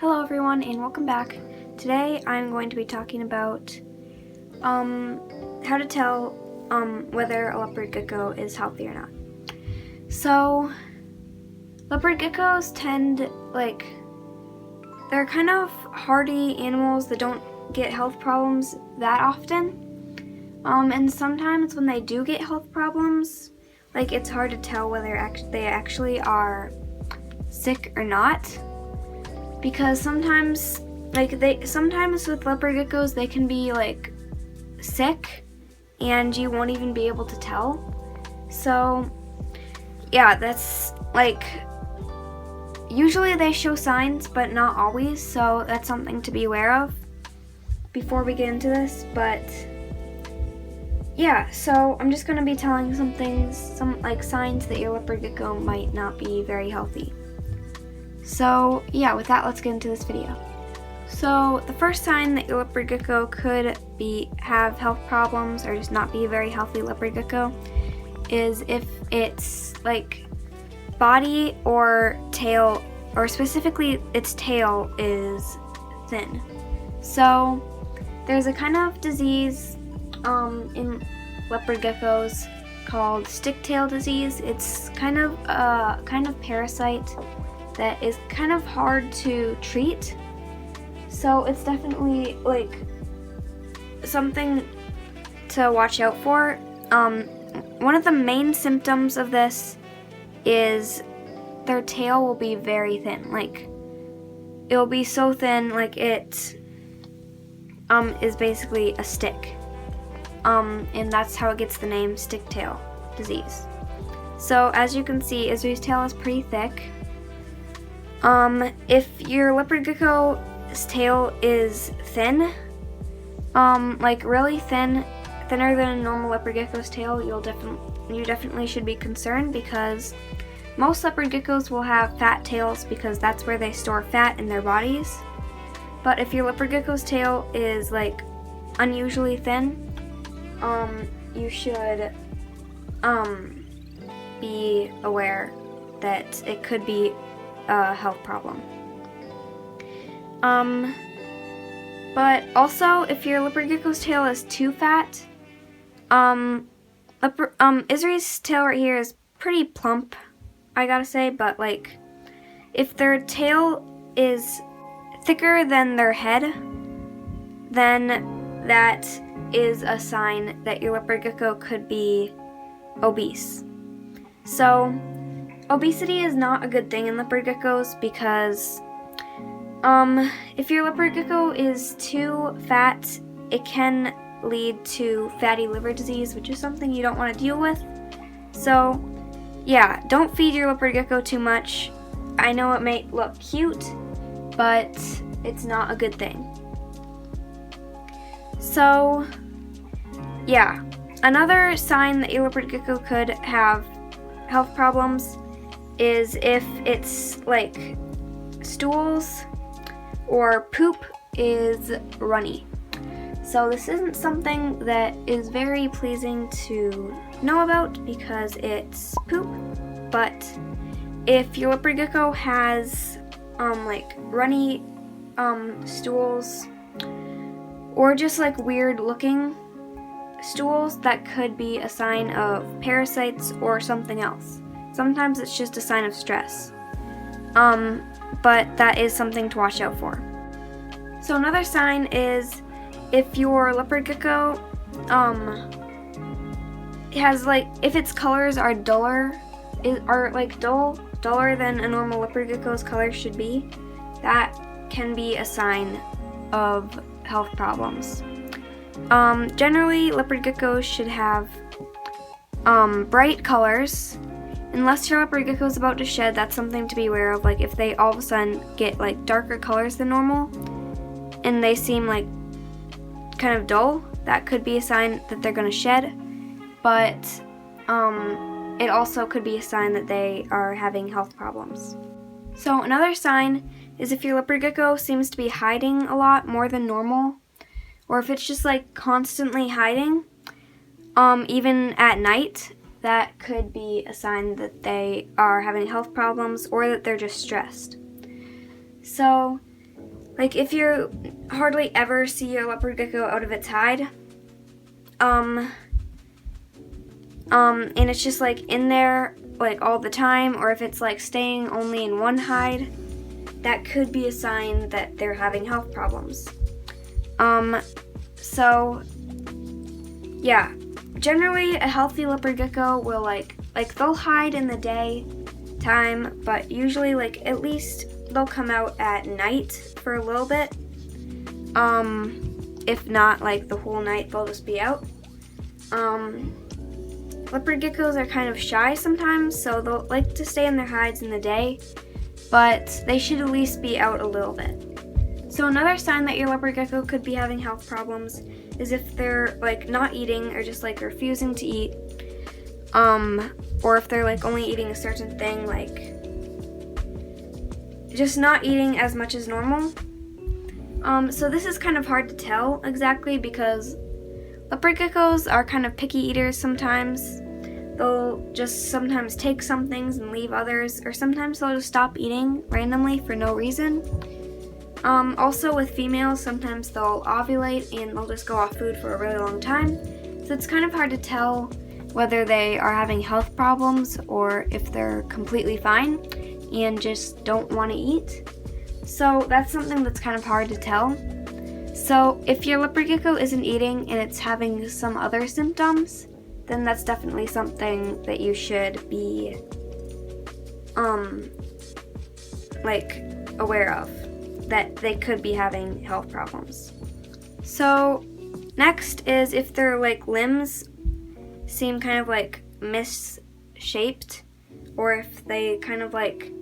Hello everyone and welcome back. Today I'm going to be talking about how to tell whether a leopard gecko is healthy or not. So leopard geckos they're kind of hardy animals that don't get health problems that often. And sometimes when they do get health problems, it's hard to tell whether they actually are sick or not. Because sometimes with leopard geckos they can be sick and you won't even be able to tell. So yeah, that's usually they show signs but not always, so that's something to be aware of before we get into this. But yeah, so I'm just going to be telling some signs that your leopard gecko might not be very healthy. So yeah, with that, let's get into this video. So the first sign that your leopard gecko could have health problems or just not be a very healthy leopard gecko is if its body or tail, or specifically its tail, is thin. So there's a kind of disease in leopard geckos called stick-tail disease. It's kind of a parasite that is kind of hard to treat, so it's definitely something to watch out for. One of the main symptoms of this is their tail will be very thin. It'll be so thin it is basically a stick, and that's how it gets the name stick-tail disease. So as you can see, Izzy's tail is pretty thick. If your leopard gecko's tail is thin, really thin, thinner than a normal leopard gecko's tail, you definitely should be concerned, because most leopard geckos will have fat tails because that's where they store fat in their bodies. But if your leopard gecko's tail is unusually thin, you should be aware that it could be a health problem. But also, if your leopard gecko's tail is too fat, Izzy's tail right here is pretty plump, I gotta say, but if their tail is thicker than their head, then that is a sign that your leopard gecko could be obese. So obesity is not a good thing in leopard geckos, because if your leopard gecko is too fat, it can lead to fatty liver disease, which is something you don't want to deal with. So yeah, don't feed your leopard gecko too much. I know it may look cute, but it's not a good thing. So yeah, another sign that your leopard gecko could have health problems is if its stools or poop is runny. So this isn't something that is very pleasing to know about because it's poop, but if your leopard gecko has runny stools, or just weird looking stools, that could be a sign of parasites or something else. Sometimes it's just a sign of stress. But that is something to watch out for. So another sign is if your leopard gecko has if its colors are duller than a normal leopard gecko's colors should be, that can be a sign of health problems. Generally, leopard geckos should have bright colors. Unless your leopard gecko is about to shed, that's something to be aware of. If they all of a sudden get darker colors than normal and they seem kind of dull, that could be a sign that they're going to shed. But it also could be a sign that they are having health problems. So another sign is if your leopard gecko seems to be hiding a lot more than normal, or if it's just constantly hiding, even at night, that could be a sign that they are having health problems or that they're just stressed. So like if you hardly ever see a leopard gecko out of its hide, and it's just like in there like all the time, or if it's like staying only in one hide, that could be a sign that they're having health problems. So yeah, generally a healthy leopard gecko will like they'll hide in the day time, but usually like at least they'll come out at night for a little bit. If not like the whole night, they'll just be out. Leopard geckos are kind of shy sometimes, so they'll like to stay in their hides in the day, but they should at least be out a little bit. So another sign that your leopard gecko could be having health problems is if they're like not eating or just like refusing to eat, or if they're like only eating a certain thing, like just not eating as much as normal. So this is kind of hard to tell exactly because leopard geckos are kind of picky eaters sometimes. They'll just sometimes take some things and leave others, or sometimes they'll just stop eating randomly for no reason. Also with females, sometimes they'll ovulate and they'll just go off food for a really long time. So it's kind of hard to tell whether they are having health problems or if they're completely fine and just don't want to eat. So that's something that's kind of hard to tell. So if your leopard gecko isn't eating and it's having some other symptoms, then that's definitely something that you should be like aware of, that they could be having health problems. So next is if their like limbs seem kind of like misshaped, or if they kind of like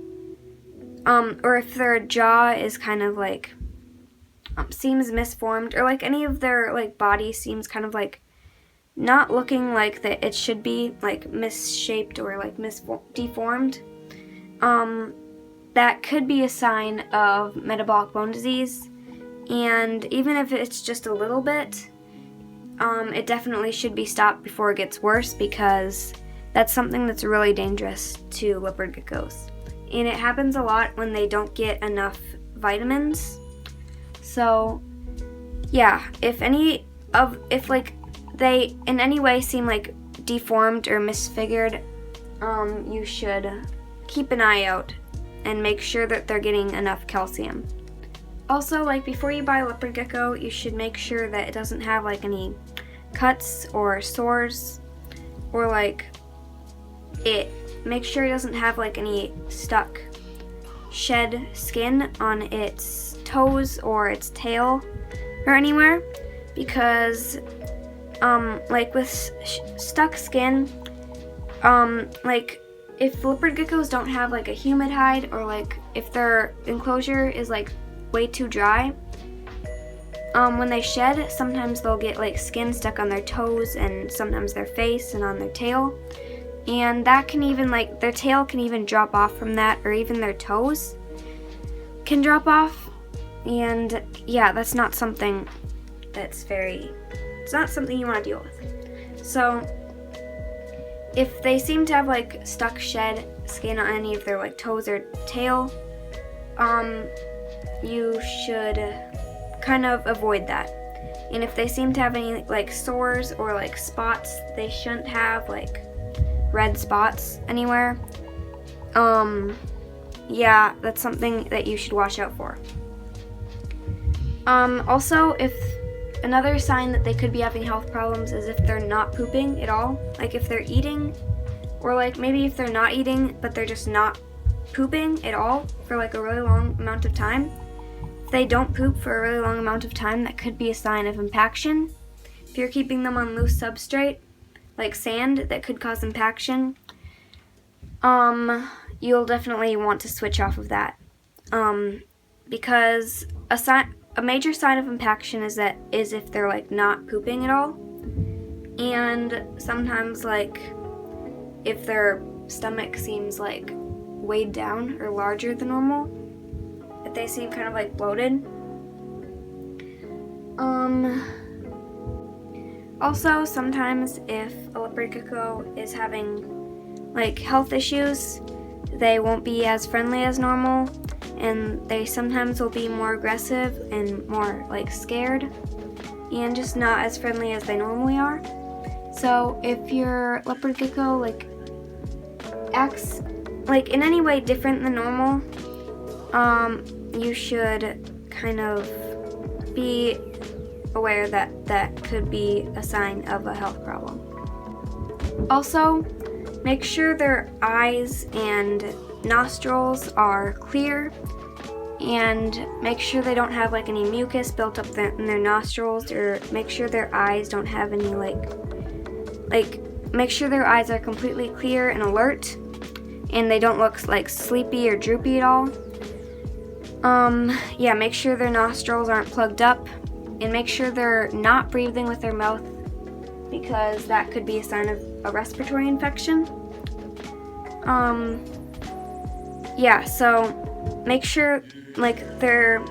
or if their jaw is kind of like seems misformed, or like any of their like body seems kind of like not looking like that it should be, like misshaped or like deformed, that could be a sign of metabolic bone disease. And even if it's just a little bit, it definitely should be stopped before it gets worse, because that's something that's really dangerous to leopard geckos. And it happens a lot when they don't get enough vitamins. So yeah, if like they in any way seem like deformed or misfigured, you should keep an eye out and make sure that they're getting enough calcium. Also, like before you buy a leopard gecko, you should make sure that it doesn't have like any cuts or sores, or like make sure it doesn't have like any stuck shed skin on its toes or its tail or anywhere, because like with stuck skin, like if leopard geckos don't have like a humid hide, or like if their enclosure is like way too dry, when they shed, sometimes they'll get like skin stuck on their toes and sometimes their face and on their tail, and that can even like their tail can even drop off from that, or even their toes can drop off. And yeah, that's not something it's not something you want to deal with. So if they seem to have like stuck shed skin on any of their like toes or tail, you should kind of avoid that. And if they seem to have any like sores or like spots, they shouldn't have like red spots anywhere. Yeah, that's something that you should watch out for. Also, if another sign that they could be having health problems is if they're not pooping at all. Like if they're eating, or like maybe if they're not eating but they're just not pooping at all for like a really long amount of time. If they don't poop for a really long amount of time, that could be a sign of impaction. If you're keeping them on loose substrate, like sand, that could cause impaction. You'll definitely want to switch off of that. Because a major sign of impaction is if they're like not pooping at all. And sometimes like if their stomach seems like weighed down or larger than normal, if they seem kind of like bloated. Also, sometimes if a leopard gecko is having like health issues, they won't be as friendly as normal, and they sometimes will be more aggressive and more like scared and just not as friendly as they normally are. So if your leopard gecko like acts like in any way different than normal, you should kind of be aware that that could be a sign of a health problem. Also, make sure their eyes and nostrils are clear, and make sure they don't have like any mucus built up in their nostrils, or make sure their eyes don't have any make sure their eyes are completely clear and alert, and they don't look like sleepy or droopy at all. Yeah, make sure their nostrils aren't plugged up, and make sure they're not breathing with their mouth, because that could be a sign of a respiratory infection. Yeah, so make sure their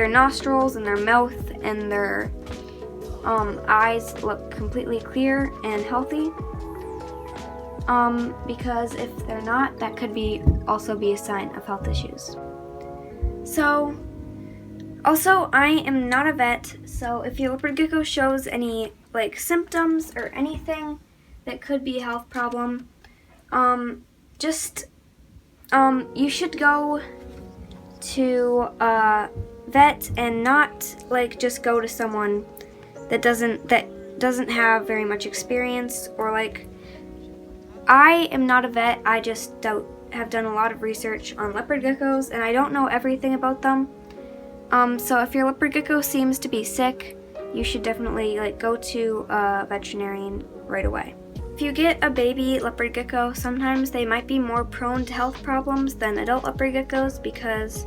nostrils and their mouth and their eyes look completely clear and healthy. Because if they're not, that could also be a sign of health issues. So, also, I am not a vet, so if your leopard gecko shows any symptoms or anything that could be a health problem, you should go to a vet and not just go to someone that doesn't have very much experience, or I am not a vet. I just have done a lot of research on leopard geckos, and I don't know everything about them. So if your leopard gecko seems to be sick, you should definitely go to a veterinarian right away. If you get a baby leopard gecko, sometimes they might be more prone to health problems than adult leopard geckos because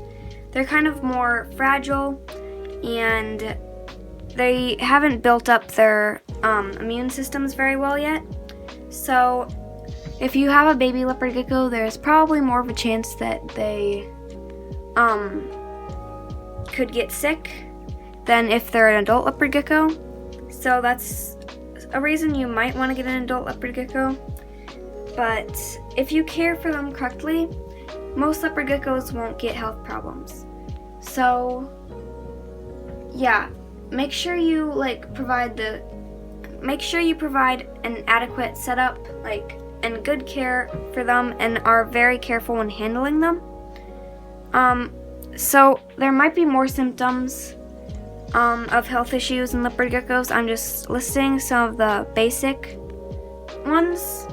they're kind of more fragile and they haven't built up their immune systems very well yet. So if you have a baby leopard gecko, there's probably more of a chance that they could get sick than if they're an adult leopard gecko. So that's a reason you might want to get an adult leopard gecko. But if you care for them correctly, most leopard geckos won't get health problems. So yeah, make sure you provide an adequate setup and good care for them, and are very careful when handling them. So there might be more symptoms of health issues in leopard geckos. I'm just listing some of the basic ones.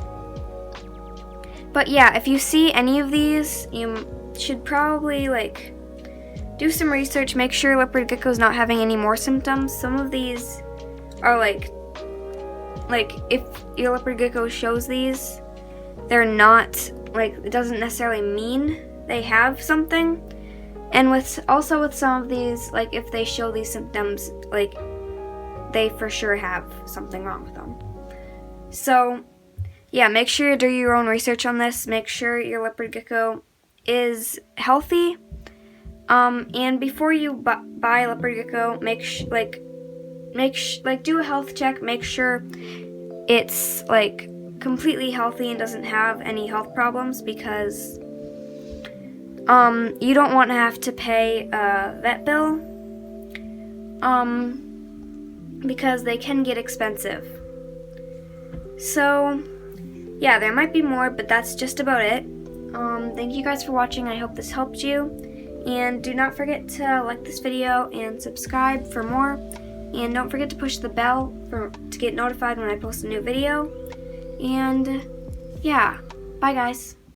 But yeah, if you see any of these, you should probably do some research, make sure leopard gecko's not having any more symptoms. Some of these are if your leopard gecko shows these, they're not it doesn't necessarily mean they have something. And with some of these, if they show these symptoms, they for sure have something wrong with them. So yeah, make sure you do your own research on this. Make sure your leopard gecko is healthy. And before you buy a leopard gecko, do a health check. Make sure it's completely healthy and doesn't have any health problems, because you don't want to have to pay a vet bill, because they can get expensive. So yeah, there might be more, but that's just about it. Thank you guys for watching. I hope this helped you, and do not forget to like this video and subscribe for more, and don't forget to push the bell to get notified when I post a new video. And yeah, bye guys.